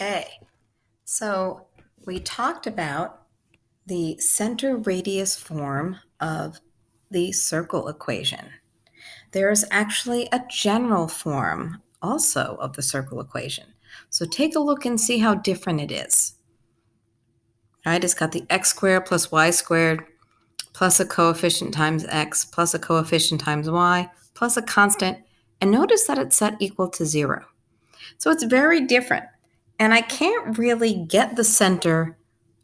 Okay, so we talked about the center radius form of the circle equation. There's actually a general form also of the circle equation. So take a look and see how different it is. Right, it's got the x squared plus y squared plus a coefficient times x plus a coefficient times y plus a constant. And notice that it's set equal to 0. So it's very different. And I can't really get the center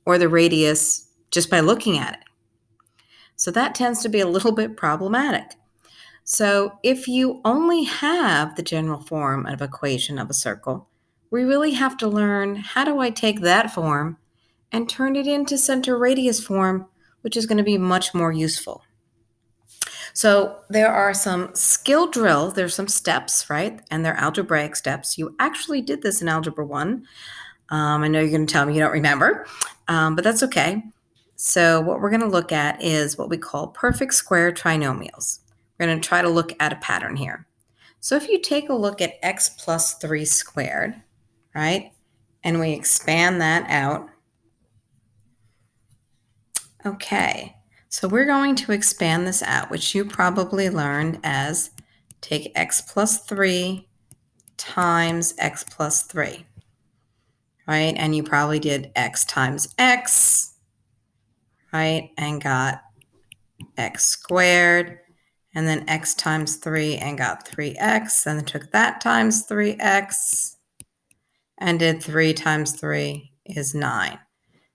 or the radius just by looking at it. So that tends to be a little bit problematic. So if you only have the general form of equation of a circle, we really have to learn how do I take that form and turn it into center radius form, which is going to be much more useful. So there are some skill drills, there's some steps, right? And they're algebraic steps. You actually did this in Algebra 1. I know you're going to tell me you don't remember, but that's okay. So what we're going to look at is what we call perfect square trinomials. We're going to try to look at a pattern here. So if you take a look at x plus 3 squared, right, and we expand that out, okay, so we're going to expand this out, which you probably learned as take x plus 3 times x plus 3, right? And you probably did x times x, right? And got x squared, and then x times 3 and got 3x, and then took that times 3x and did 3 times 3 is 9.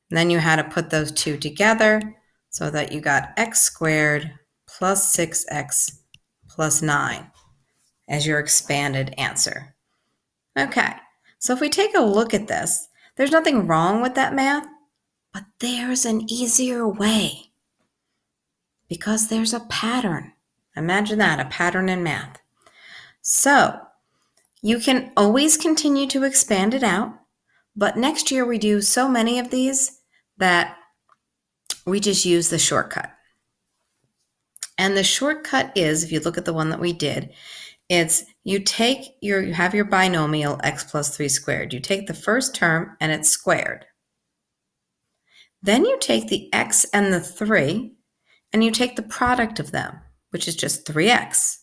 And then you had to put those two together so that you got x squared plus 6x plus 9 as your expanded answer. Okay, so if we take a look at this, there's nothing wrong with that math, but there's an easier way because there's a pattern. Imagine that, a pattern in math. So you can always continue to expand it out, but next year we do so many of these that we just use the shortcut. And the shortcut is, if you look at the one that we did, it's you have your binomial x plus 3 squared. You take the first term and it's squared. Then you take the x and the 3 and you take the product of them, which is just 3x.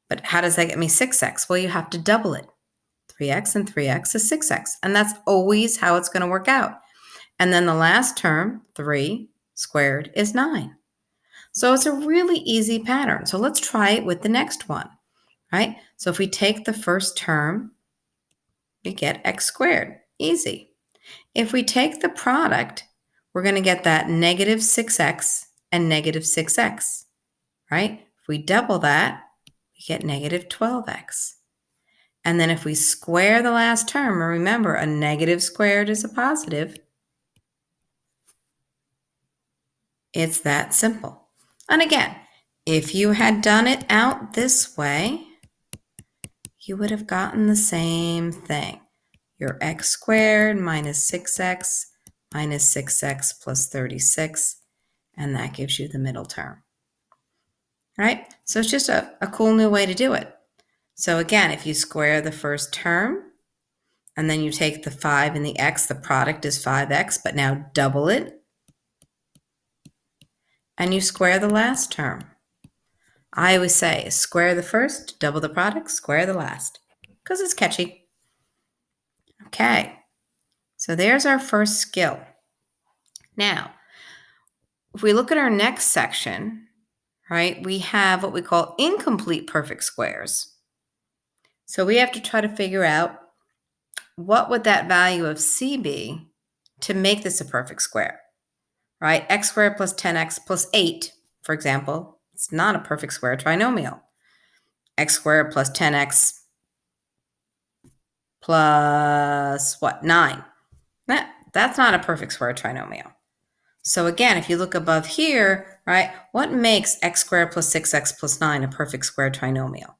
But how does that get me 6x? Well, you have to double it. 3x and 3x is 6x. And that's always how it's going to work out. And then the last term, 3 squared, is 9. So it's a really easy pattern. So let's try it with the next one, right? So if we take the first term, we get x squared. Easy. If we take the product, we're going to get that negative 6x and negative 6x, right? If we double that, we get negative 12x. And then if we square the last term, remember a negative squared is a positive, it's that simple. And again, if you had done it out this way, you would have gotten the same thing. Your x squared minus 6x minus 6x plus 36, and that gives you the middle term. Right? So it's just a cool new way to do it. So again, if you square the first term, and then you take the 5 and the x, the product is 5x, but now double it, and you square the last term. I always say square the first, double the product, square the last, because it's catchy. Okay, so there's our first skill. Now, if we look at our next section, right, we have what we call incomplete perfect squares. So we have to try to figure out what would that value of c be to make this a perfect square, right? X squared plus 10x plus 8, for example, it's not a perfect square trinomial. X squared plus 10x plus what? 9. That's not a perfect square trinomial. So again, if you look above here, right, what makes x squared plus 6x plus 9 a perfect square trinomial?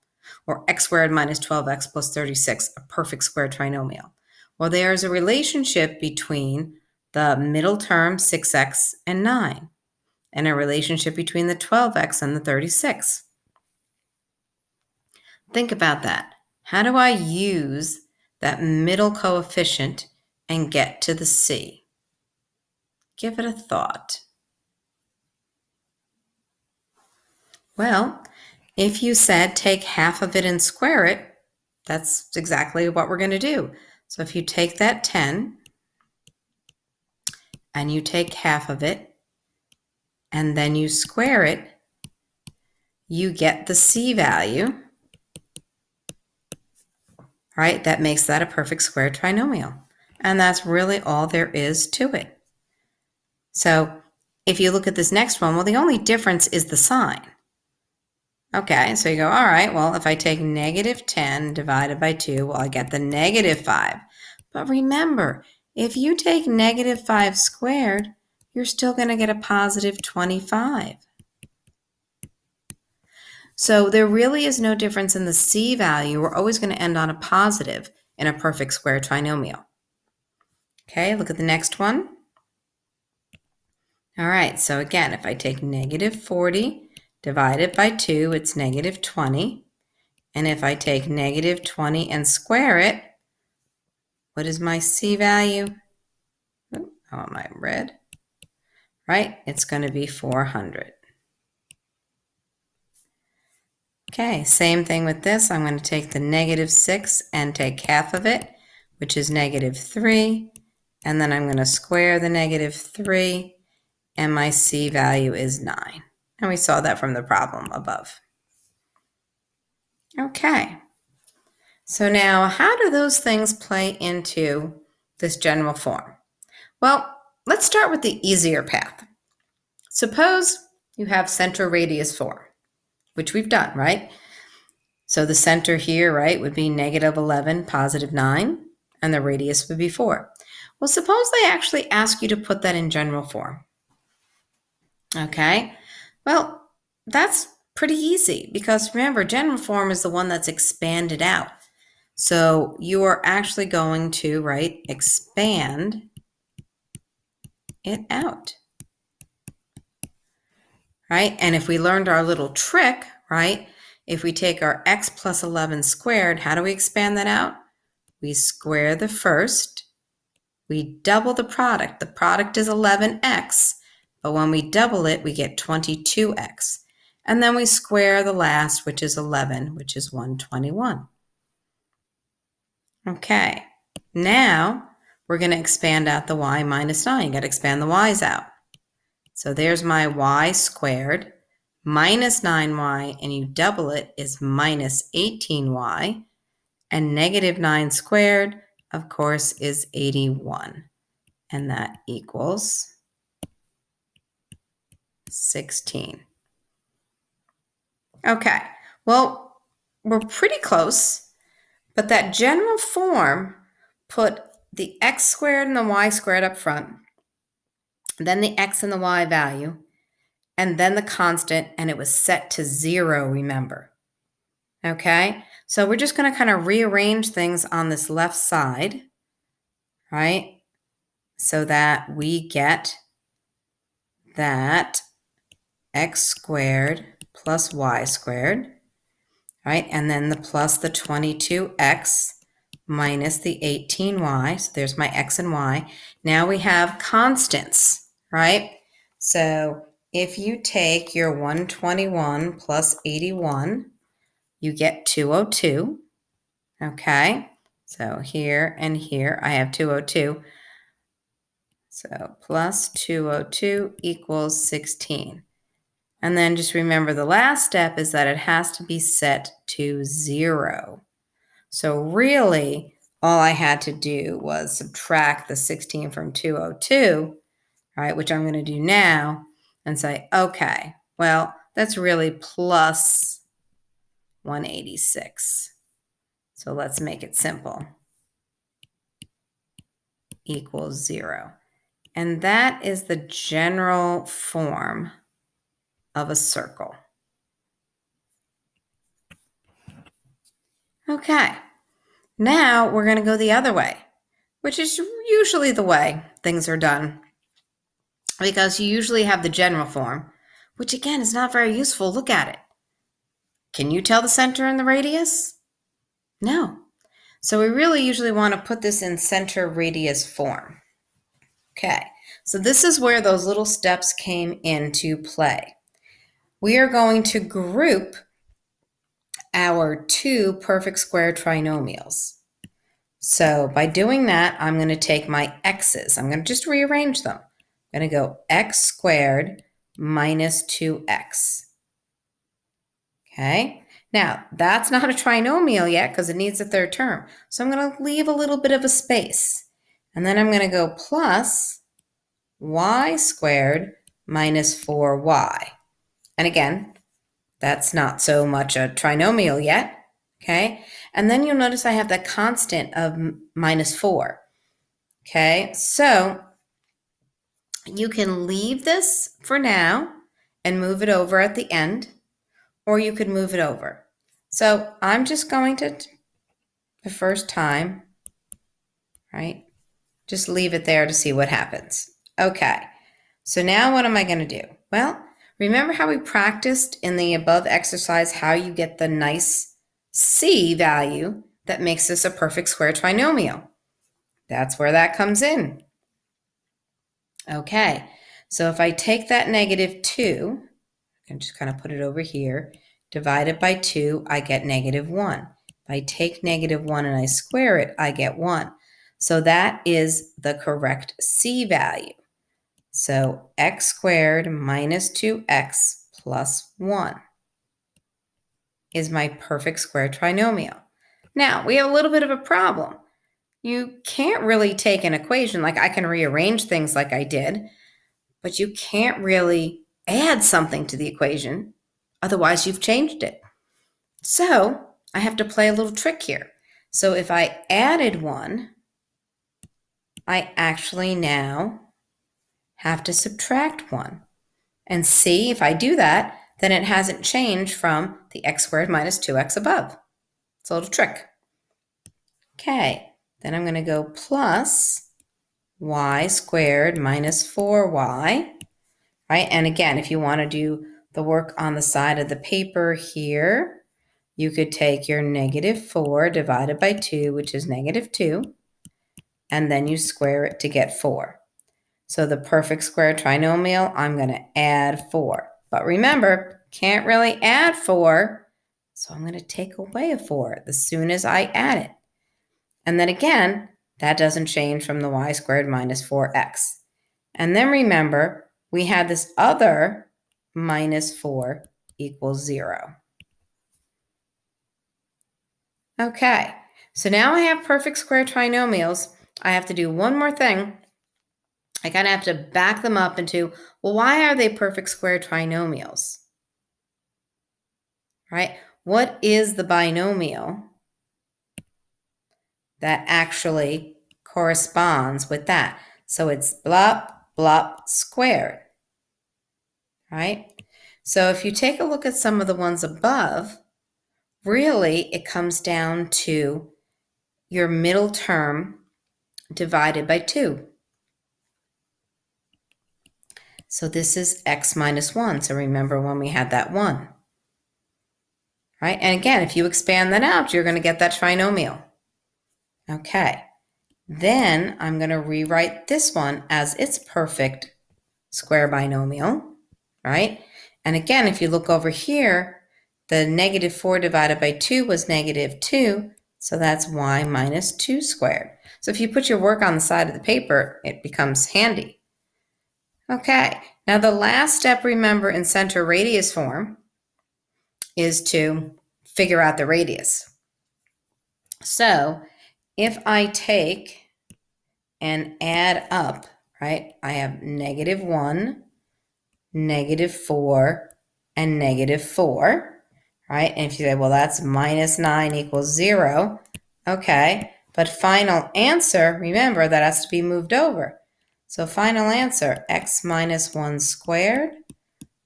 Or x squared minus 12x plus 36 a perfect square trinomial? Well, there's a relationship between the middle term 6x and 9, and a relationship between the 12x and the 36. Think about that. How do I use that middle coefficient and get to the C? Give it a thought. Well, if you said take half of it and square it, that's exactly what we're going to do. So if you take that 10 and you take half of it and then you square it, you get the C value, right? That makes that a perfect square trinomial. And that's really all there is to it. So if you look at this next one, well, the only difference is the sign. Okay, so you go, all right, well, if I take negative 10 divided by 2, well, I get the negative 5. But remember, if you take negative 5 squared, you're still going to get a positive 25. So there really is no difference in the C value. We're always going to end on a positive in a perfect square trinomial. Okay, look at the next one. All right, so again, if I take negative 40 divided by 2, it's negative 20. And if I take negative 20 and square it, what is my C value? Oh, am I red? Right, it's going to be 400. Okay, same thing with this. I'm going to take the negative 6 and take half of it, which is negative 3. And then I'm going to square the negative 3, and my C value is 9. And we saw that from the problem above. Okay, so now how do those things play into this general form? Well, let's start with the easier path. Suppose you have center radius form, which we've done, right? So the center here, right, would be negative 11, positive 9, and the radius would be 4. Well, suppose they actually ask you to put that in general form. Okay, well, that's pretty easy because remember, general form is the one that's expanded out. So you are actually going to, right, expand it out, right? And if we learned our little trick, right, if we take our x plus 11 squared, how do we expand that out? We square the first, we double the product. The product is 11x, but when we double it, we get 22x. And then we square the last, which is 11, which is 121. Okay, now we're going to expand out the y minus 9. You got to expand the y's out. So there's my y squared minus 9y, and you double it is minus 18y. And negative 9 squared, of course, is 81. And that equals 16. Okay, well, we're pretty close, but that general form put the x squared and the y squared up front, then the x and the y value, and then the constant, and it was set to 0, remember. Okay, so we're just going to kind of rearrange things on this left side, right, so that we get that x squared plus y squared, right, and then the plus the 22x minus the 18y. So there's my x and y. Now we have constants, right? So if you take your 121 plus 81, you get 202. Okay, so here and here I have 202. So plus 202 equals 16. And then just remember the last step is that it has to be set to 0. So really, all I had to do was subtract the 16 from 202, right, which I'm going to do now, and say, okay, well, that's really plus 186. So let's make it simple. Equals 0. And that is the general form of a circle. Okay, now we're going to go the other way, which is usually the way things are done, because you usually have the general form, which again is not very useful. Look at it. Can you tell the center and the radius? No. So we really usually want to put this in center radius form. Okay, so this is where those little steps came into play. We are going to group our two perfect square trinomials. So by doing that, I'm going to take my x's. I'm going to just rearrange them. I'm going to go x squared minus 2x. Okay, now that's not a trinomial yet because it needs a third term. So I'm going to leave a little bit of a space. And then I'm going to go plus y squared minus 4y. And again, that's not so much a trinomial yet. Okay, and then you'll notice I have the constant of minus 4. Okay, so you can leave this for now and move it over at the end, or you could move it over. So I'm just going to, the first time, right, just leave it there to see what happens. Okay, so now what am I going to do? Well, remember how we practiced in the above exercise how you get the nice C value that makes this a perfect square trinomial? That's where that comes in. Okay, so if I take that negative 2, I can just kind of put it over here, divided by 2, I get negative 1. If I take negative 1 and I square it, I get 1. So that is the correct C value. So x squared minus 2x plus 1 is my perfect square trinomial. Now, we have a little bit of a problem. You can't really take an equation, like I can rearrange things like I did, but you can't really add something to the equation. Otherwise, you've changed it. So I have to play a little trick here. So if I added 1, I actually now have to subtract 1. And see, if I do that, then it hasn't changed from the x squared minus 2x above. It's a little trick. Okay, then I'm going to go plus y squared minus 4y, right? And again, if you want to do the work on the side of the paper here, you could take your negative 4 divided by 2, which is negative 2, and then you square it to get 4. So the perfect square trinomial, I'm going to add 4. But remember, can't really add 4, so I'm going to take away a 4 as soon as I add it. And then again, that doesn't change from the y squared minus 4x. And then remember, we had this other minus 4 equals 0. Okay, so now I have perfect square trinomials. I have to do one more thing. I kind of have to back them up into, well, why are they perfect square trinomials? Right? What is the binomial that actually corresponds with that? So it's blah, blah squared, right? So if you take a look at some of the ones above, really it comes down to your middle term divided by 2. So this is x minus 1. So remember when we had that 1. Right? And again, if you expand that out, you're going to get that trinomial. Okay. Then I'm going to rewrite this one as its perfect square binomial, right? And again, if you look over here, the negative 4 divided by 2 was negative 2, so that's y minus 2 squared. So if you put your work on the side of the paper, it becomes handy. Okay, now the last step, remember, in center radius form is to figure out the radius. So if I take and add up, right, I have negative 1, negative 4, and negative 4, right? And if you say, well, that's minus 9 equals 0, okay, but final answer, remember, that has to be moved over. So final answer, x minus 1 squared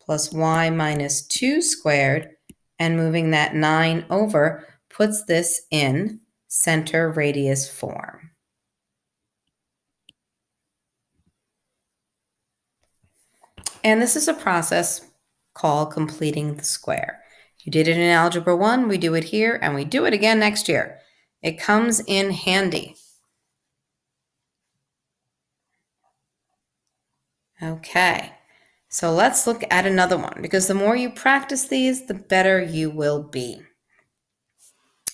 plus y minus 2 squared, and moving that 9 over puts this in center radius form. And this is a process called completing the square. You did it in Algebra 1, we do it here, and we do it again next year. It comes in handy. Okay, so let's look at another one, because the more you practice these, the better you will be.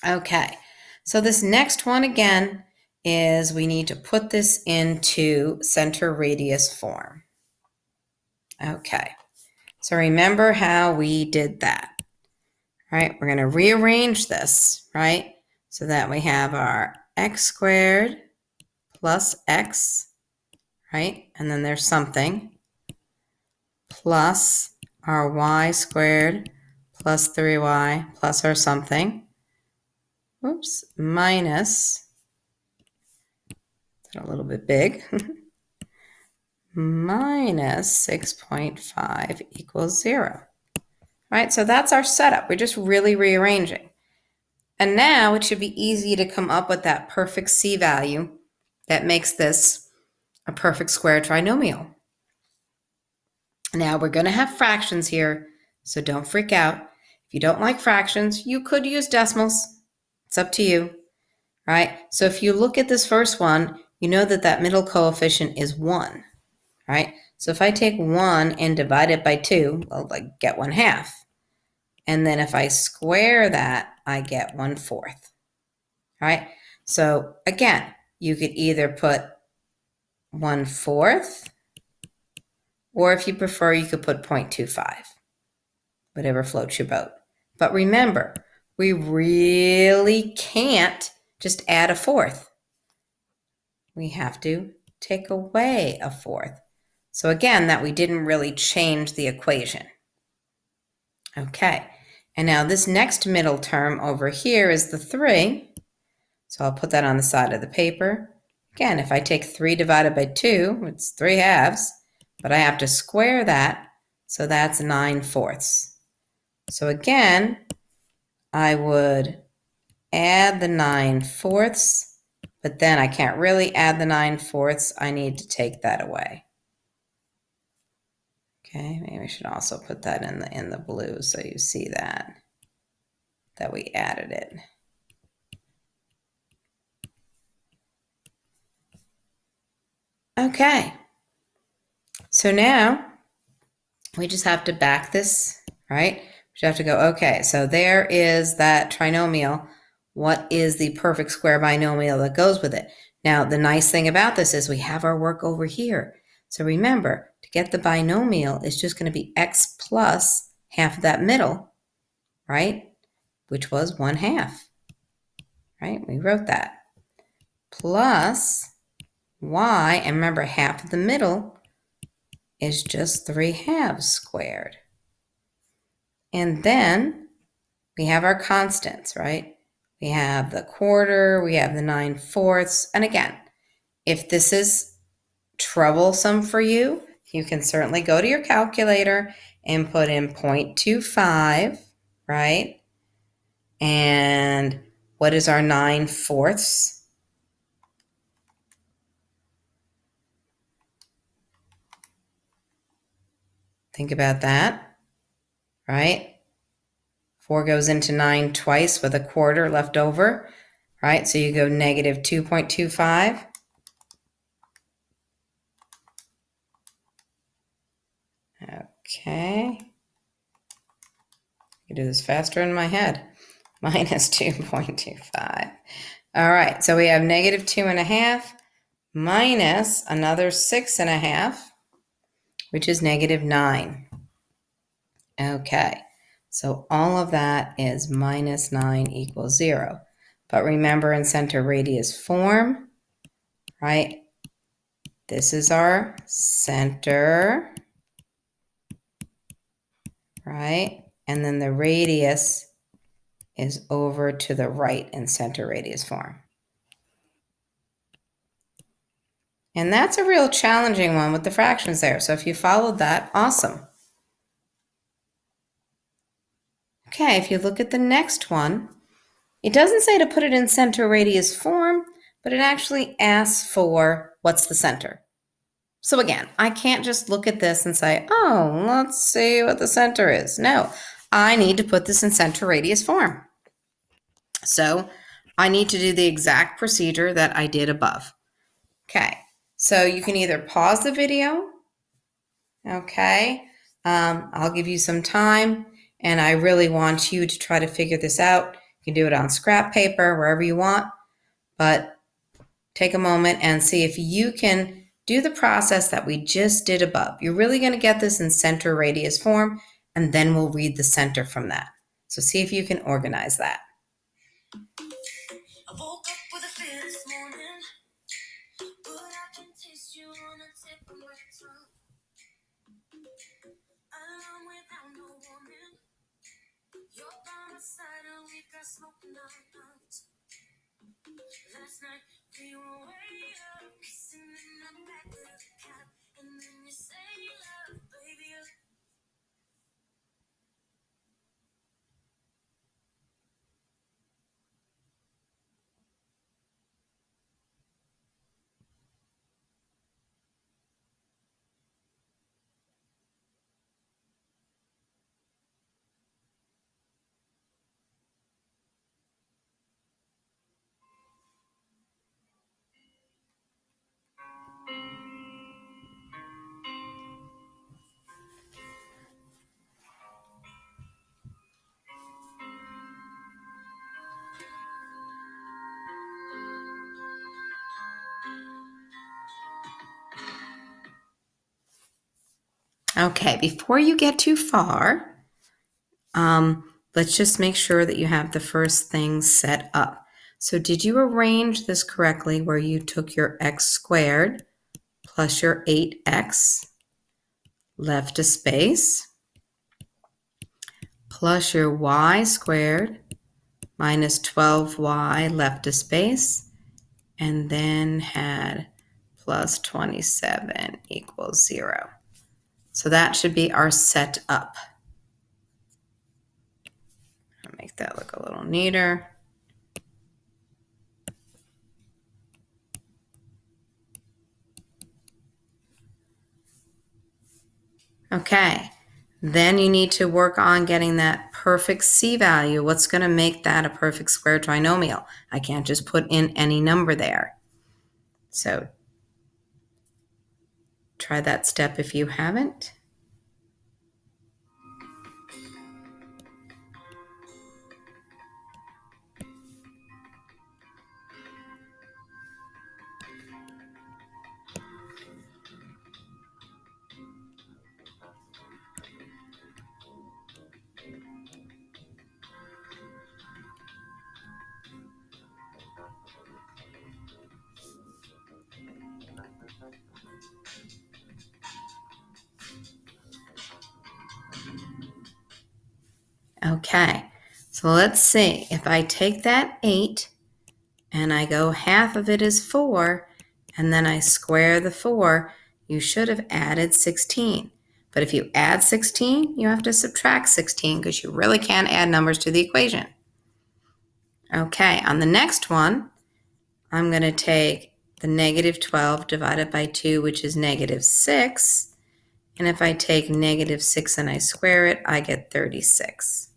Okay, so this next one again is we need to put this into center radius form. Okay, so remember how we did that, right? We're going to rearrange this, right? So that we have our x squared plus x, right? And then there's something, plus our y squared plus 3y plus our something, whoops, minus, a little bit big, minus 6.5 equals 0. Right, so that's our setup. We're just really rearranging. And now it should be easy to come up with that perfect C value that makes this a perfect square trinomial. Now we're going to have fractions here, so don't freak out. If you don't like fractions, you could use decimals. It's up to you, right? So if you look at this first one, you know that that middle coefficient is 1, right? So if I take 1 and divide it by 2, well, I get 1/2. And then if I square that, I get 1/4, right? So again, you could either put 1/4, or if you prefer, you could put 0.25, whatever floats your boat. But remember, we really can't just add a fourth. We have to take away a fourth. So again, that we didn't really change the equation. Okay, and now this next middle term over here is the 3. So I'll put that on the side of the paper. Again, if I take 3 divided by 2, it's 3/2, but I have to square that, so that's 9/4. So again, I would add the 9/4, but then I can't really add the 9/4. I need to take that away. Okay, maybe I should also put that in the blue so you see that we added it. Okay, so now we just have to back this, right? We just have to go, okay, so there is that trinomial. What is the perfect square binomial that goes with it? Now, the nice thing about this is we have our work over here. So remember, to get the binomial, it's just going to be x plus half of that middle, right? Which was 1/2, right? We wrote that. Plus y, and remember, half of the middle is just 3/2 squared. And then we have our constants, right? We have the quarter, we have the 9/4. And again, if this is troublesome for you, you can certainly go to your calculator and put in 0.25, right? And what is our 9/4? Think about that, right? 4 goes into 9 twice with a quarter left over, right? So you go negative 2.25. Okay. I can do this faster in my head. Minus 2.25. All right, so we have negative 2.5 minus another 6.5, which is negative 9. Okay, so all of that is minus 9 equals 0. But remember, in center radius form, right? This is our center, right? And then the radius is over to the right in center radius form. And that's a real challenging one with the fractions there. So if you followed that, awesome. Okay, if you look at the next one, it doesn't say to put it in center radius form, but it actually asks for what's the center. So again, I can't just look at this and say, oh, let's see what the center is. No, I need to put this in center radius form. So I need to do the exact procedure that I did above. Okay, so you can either pause the video, okay? I'll give you some time, and I really want you to try to figure this out. You can do it on scrap paper, wherever you want, but take a moment and see if you can do the process that we just did above. You're really going to get this in center radius form, and then we'll read the center from that. So see if you can organize that. I woke up with a fear this morning, but I can taste you on the tip of my tongue. Alarm without no warning. You're by my side and we got smoke in our lungs. Last night we were way up, kissing in the back of the cab, and then you say love, baby. Okay, before you get too far, let's just make sure that you have the first thing set up. So did you arrange this correctly where you took your x squared plus your 8x, left a space, plus your y squared minus 12y, left a space, and then had plus 27 equals 0. So that should be our setup. I'll make that look a little neater. Okay, then you need to work on getting that perfect C value. What's going to make that a perfect square trinomial? I can't just put in any number there. So try that step if you haven't. Okay, so let's see. If I take that 8 and I go half of it is 4, and then I square the 4, you should have added 16. But if you add 16, you have to subtract 16 because you really can't add numbers to the equation. Okay, on the next one, I'm going to take the negative 12 divided by 2, which is negative 6. And if I take negative 6 and I square it, I get 36.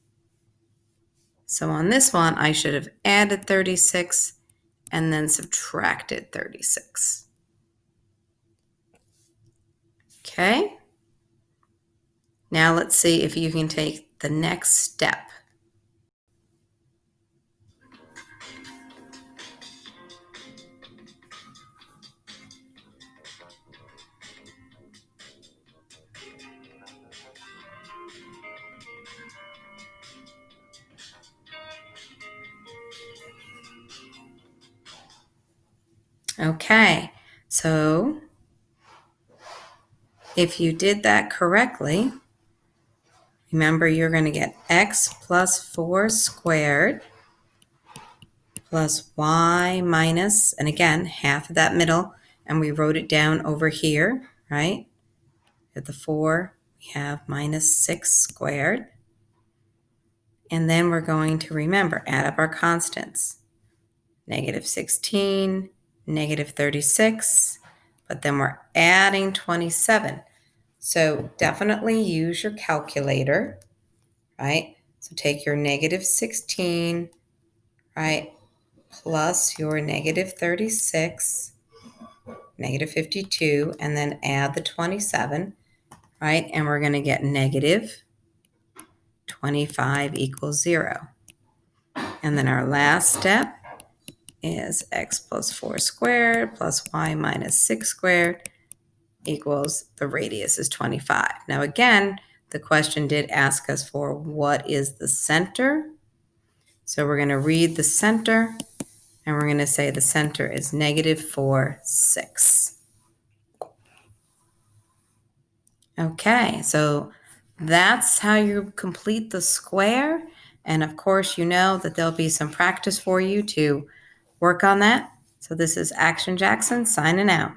So on this one, I should have added 36 and then subtracted 36. Okay. Now let's see if you can take the next step. Okay, so if you did that correctly, remember you're going to get x plus 4 squared plus y minus, and again, half of that middle, and we wrote it down over here, right? At the 4, we have minus 6 squared. And then we're going to remember, add up our constants. Negative 16, negative 36, but then we're adding 27. So definitely use your calculator, right? So take your negative 16, right, plus your negative 36, negative 52, and then add the 27, right? And we're going to get negative 25 equals 0. And then our last step is x plus 4 squared plus y minus 6 squared equals the radius is 25. Now again, the question did ask us for what is the center. So we're going to read the center, and we're going to say the center is negative 4, 6. Okay, so that's how you complete the square. And of course, you know that there'll be some practice for you to work on that. So this is Action Jackson signing out.